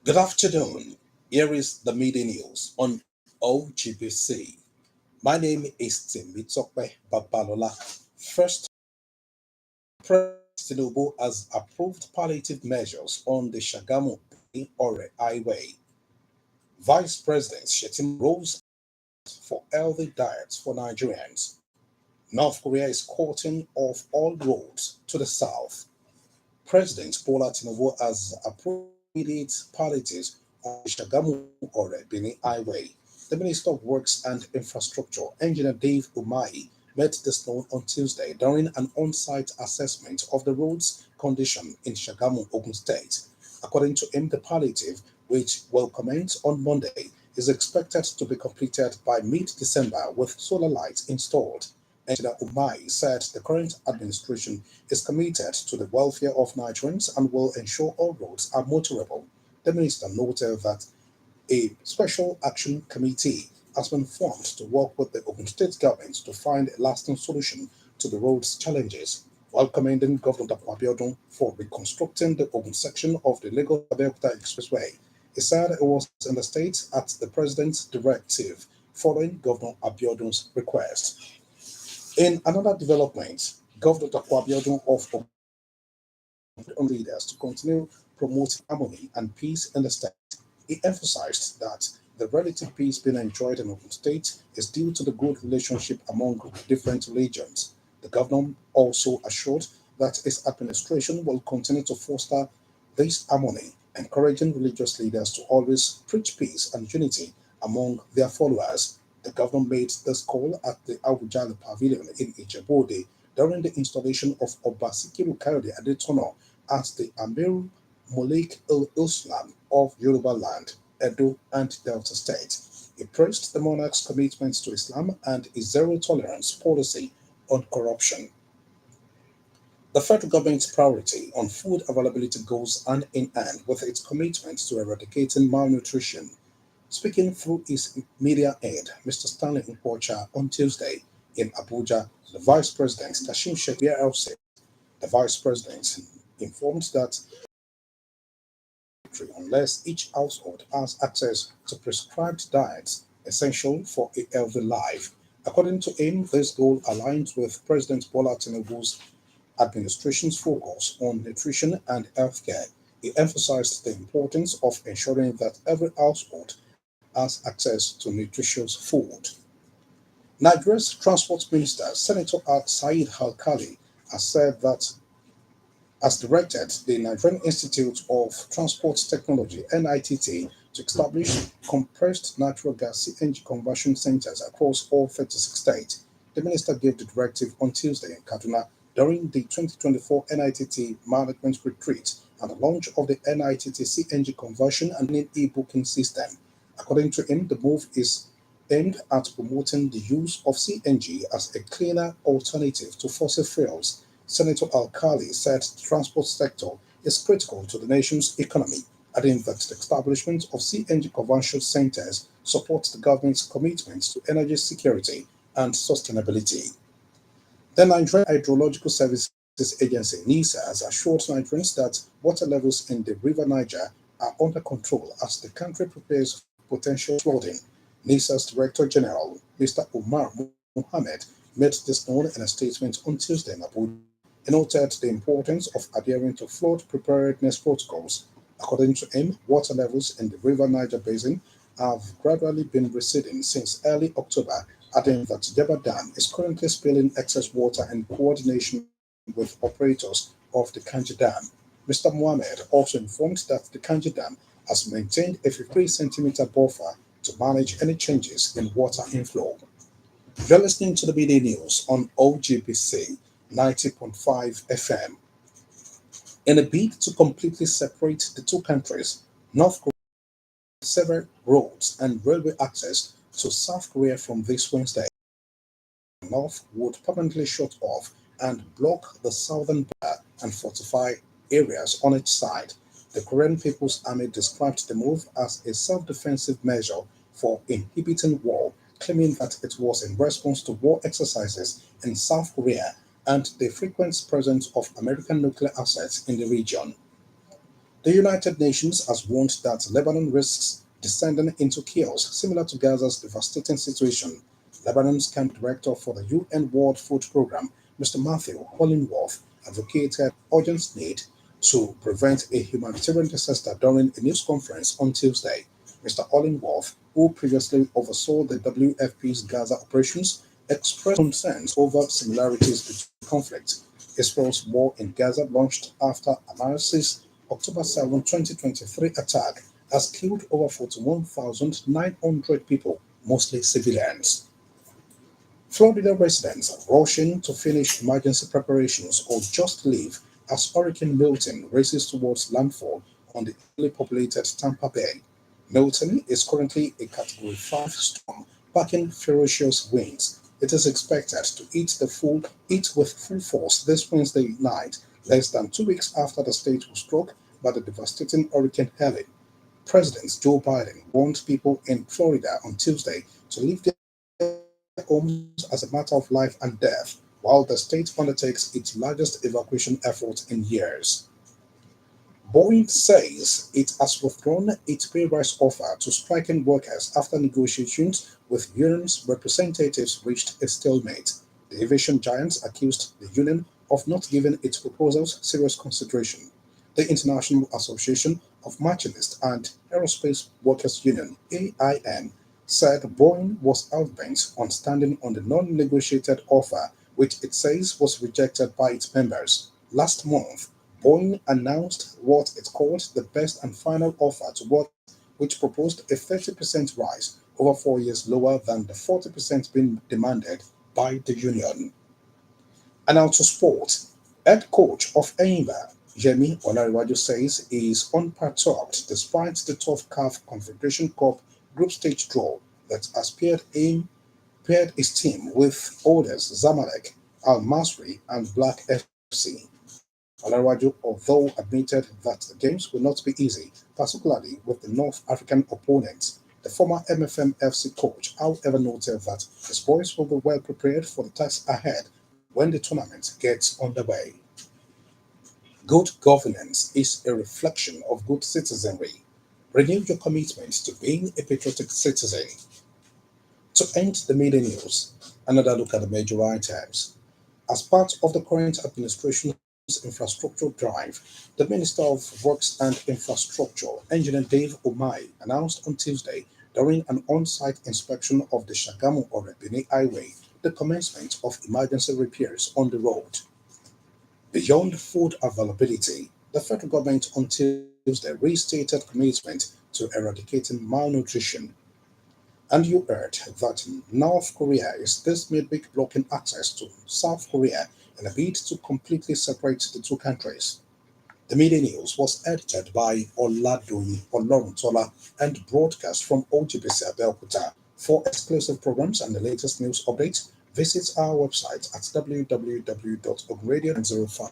Good afternoon. Here is the media news on OGBC. My name is Temitope Babalola. First, President Tinubu has approved palliative measures on the Shagamu Ore Highway. Vice President Shetima rose for healthy diets for Nigerians. North Korea is cutting off all roads to the south. President Bola Tinubu has approved immediate palliatives on the Shagamu Ore Benin Highway. The Minister of Works and Infrastructure, Engineer Dave Umahi, made this known on Tuesday during an on-site assessment of the road's condition in Shagamu, Ogun State. According to him, the palliative, which will commence on Monday, is expected to be completed by mid-December with solar lights installed. Engineer Umai said the current administration is committed to the welfare of Nigerians and will ensure all roads are motorable. The minister noted that a special action committee has been formed to work with the Ogun State government to find a lasting solution to the road's challenges. While commending Governor Abiodun for reconstructing the Ogun section of the Lagos-Abeokuta Expressway, he said it was in the state at the president's directive following Governor Abiodun's request. In another development, Governor Abiodun of Ogun on leaders to continue promoting harmony and peace in the state. He emphasized that the relative peace being enjoyed in Ogun State is due to the good relationship among different religions. The governor also assured that his administration will continue to foster this harmony, encouraging religious leaders to always preach peace and unity among their followers. The governor made this call at the Awujale Pavilion in Ijebode during the installation of Obasikiru Kayode Adetono as the Amir Malik Islam of Yoruba land, Edo, and Delta State. He praised the monarch's commitment to Islam and his zero tolerance policy on corruption. The federal government's priority on food availability goes hand in hand with its commitment to eradicating malnutrition. Speaking through his media aide, Mr. Stanley Nkwocha, on Tuesday in Abuja, the Vice President Kashim Shettima said the Vice President informed that unless each household has access to prescribed diets essential for a healthy life. According to him, this goal aligns with President Bola Tinubu's administration's focus on nutrition and healthcare. He emphasized the importance of ensuring that every household has access to nutritious food. Nigeria's Transport Minister, Senator Said Al-Khali, has said that has directed the Nigerian Institute of Transport Technology (NITT) to establish compressed natural gas (CNG) conversion centers across all 36 states. The minister gave the directive on Tuesday in Kaduna during the 2024 NITT Management Retreat and the launch of the NITT CNG conversion and e-booking system. According to him, the move is aimed at promoting the use of CNG as a cleaner alternative to fossil fuels. Senator Al-Khali said the transport sector is critical to the nation's economy, adding that the establishment of CNG conversion centers supports the government's commitment to energy security and sustainability. The Nigerian Hydrological Services Agency (NISA) has assured Nigerians that water levels in the River Niger are under control as the country prepares for potential flooding. NISA's Director General, Mr. Umar Mohammed, made this known in a statement on Tuesday in Abuja. He noted the importance of adhering to flood preparedness protocols. According to him, water levels in the River Niger Basin have gradually been receding since early October, adding that Jebba Dam is currently spilling excess water in coordination with operators of the Kanji Dam. Mr. Mohammed also informed that the Kanji Dam has maintained a 53 centimeter buffer to manage any changes in water inflow. You're listening to the BD News on OGBC 90.5 FM. In a bid to completely separate the two countries, North Korea severed roads and railway access to South Korea from this Wednesday. The North would permanently shut off and block the southern border and fortify areas on its side. The Korean People's Army described the move as a self-defensive measure for inhibiting war, claiming that it was in response to war exercises in South Korea and the frequent presence of American nuclear assets in the region. The United Nations has warned that Lebanon risks descending into chaos similar to Gaza's devastating situation. Lebanon's camp director for the UN World Food Programme, Mr. Matthew Hollingworth, advocated urgent need to prevent a humanitarian disaster during a news conference on Tuesday. Mr. Hollingworth, who previously oversaw the WFP's Gaza operations, expressed concerns over similarities between conflict. Israel's war in Gaza launched after Hamas's October 7, 2023 attack has killed over 41,900 people, mostly civilians. Florida residents are rushing to finish emergency preparations or just leave as Hurricane Milton races towards landfall on the heavily populated Tampa Bay. Milton is currently a Category 5 storm, packing ferocious winds. It is expected to hit with full force this Wednesday night, less than 2 weeks after the state was struck by the devastating Hurricane Helene. President Joe Biden warned people in Florida on Tuesday to leave their homes as a matter of life and death, while the state undertakes its largest evacuation effort in years. Boeing says it has withdrawn its pay rise offer to striking workers after negotiations with unions representatives reached a stalemate. The aviation giants accused the union of not giving its proposals serious consideration. The International Association of Machinists and Aerospace Workers Union (AIM) said Boeing was hell-bent on standing on the non-negotiated offer, which it says was rejected by its members. Last month, Boeing announced what it called the best and final offer to workers, which proposed a 30% rise over 4 years lower than the 40% being demanded by the union. And now to sport. Head coach of Enyimba, Yemi Olariwaju says he is unperturbed despite the tough CAF Confederation Cup group stage draw that has paired his team with others Zamalek, Al Masri, and Black FC. Olariwaju, although admitted that the games will not be easy, particularly with the North African opponents. The former MFM FC coach, however, noted that his boys will be well prepared for the task ahead when the tournament gets underway. Good governance is a reflection of good citizenry. Renew your commitment to being a patriotic citizen. To end the media news, another look at the major items. As part of the current administration's infrastructure drive, the Minister of Works and Infrastructure, Engineer Dave Omai, announced on Tuesday during an on-site inspection of the Shagamu-Orebini Highway the commencement of emergency repairs on the road. Beyond food availability, the federal government on Tuesday restated commitment to eradicating malnutrition. And you heard that North Korea is this midweek blocking access to South Korea in a bid to completely separate the two countries. The media news was edited by Oladoyin Oloruntola and broadcast from OGBC Abeokuta. For exclusive programs and the latest news updates, visit our website at www.ogradio905.